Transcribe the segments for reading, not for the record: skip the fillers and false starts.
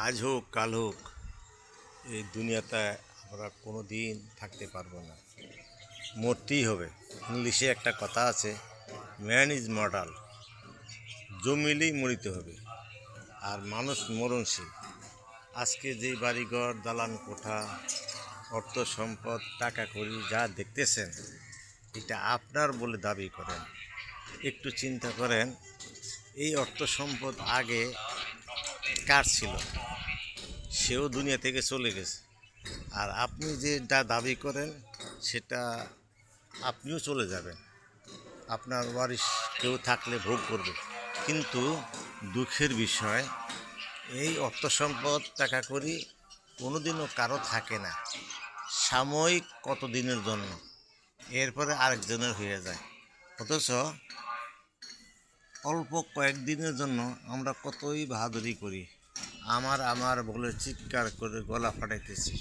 আজ হোক কাল হোক এই দুনিয়াতে আমরা কোনো দিন থাকতে পারবো না, মরতেই হবে। ইংলিশে একটা কথা আছে, ম্যান ইজ মর্টাল। জমিলেই মরিতে হবে, আর মানুষ মরণশীল। আজকে যেই বাড়িঘর, দালান কোঠা, অর্থ সম্পদ, টাকা কড়ি যা দেখতেছেন, এটা আপনার বলে দাবি করেন। একটু চিন্তা করেন, এই অর্থ সম্পদ আগে কার ছিল? সেও দুনিয়া থেকে চলে গেছে। আর আপনি যেটা দাবি করেন সেটা আপনিও চলে যাবেন, আপনার ওয়ারিশ কেউ থাকলে ভোগ করবে। কিন্তু দুঃখের বিষয়, এই অর্থ সম্পদ, টাকা কড়ি কোনোদিনও কারো থাকে না, সাময়িক কত দিনের জন্য, এরপরে আরেকজনের হয়ে যায়। অথচ অল্প কয়েকদিনের জন্য আমরা কতই বাহাদুরি করি, আমার আমার বলে চিৎকার করে গলা ফাটাইতেছি।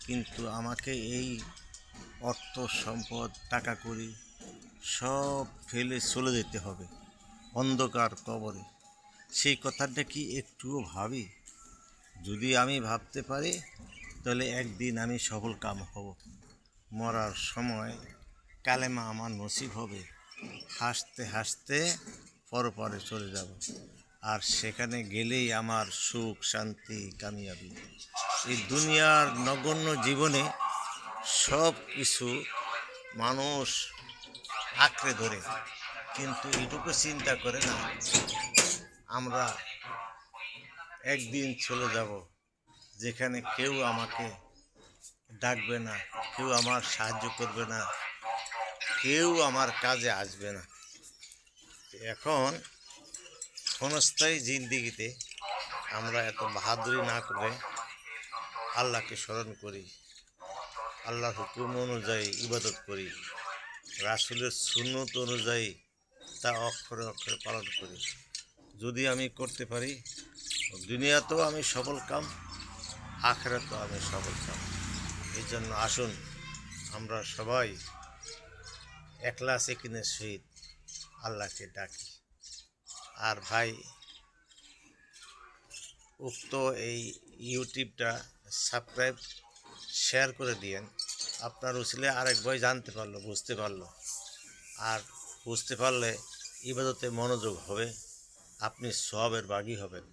কিন্তু আমাকে এই অর্থ সম্পদ, টাকা কড়ি সব ফেলে চলে যেতে হবে অন্ধকার কবরে। সেই কথাটা কি একটুও ভাবি? যদি আমি ভাবতে পারি, তাহলে একদিন আমি সফল কাম হব। মরার সময় কালেমা আমার নসিব হবে, হাসতে হাসতে পরপারে চলে যাব। আর সেখানে গেলেই আমার সুখ, শান্তি, কামিয়াবি। এই দুনিয়ার নগণ্য জীবনে সব কিছু মানুষ আঁকড়ে ধরে, কিন্তু এটুকু চিন্তা করে না আমরা একদিন চলে যাব, যেখানে কেউ আমাকে ডাকবে না, কেউ আমার সাহায্য করবে না, কেউ আমার কাজে আসবে না। এখন ক্ষণস্থায়ী জিন্দিগিতে আমরা এত বাহাদুরি না করে আল্লাহকে স্মরণ করি, আল্লাহর হুকুম অনুযায়ী ইবাদত করি, রাসূলের সুন্নত অনুযায়ী তা অক্ষরে অক্ষরে পালন করি। যদি আমি করতে পারি, দুনিয়াতেও আমি সফল কাম, আখিরাতেও আমি সফল কাম। এই জন্য আসুন আমরা সবাই এখলাস ইয়াকিনের সহিত আল্লাহকে ডাকি। আর ভাই, উক্ত এই ইউটিউবটা সাবস্ক্রাইব, শেয়ার করে দিয়েন। আপনার উসিলে আরেক ভাই জানতে পারলো, বুঝতে পারলো। আর বুঝতে পারলে ইবাদতে মনোযোগ হবে, আপনি সওয়াবের ভাগী হবেন।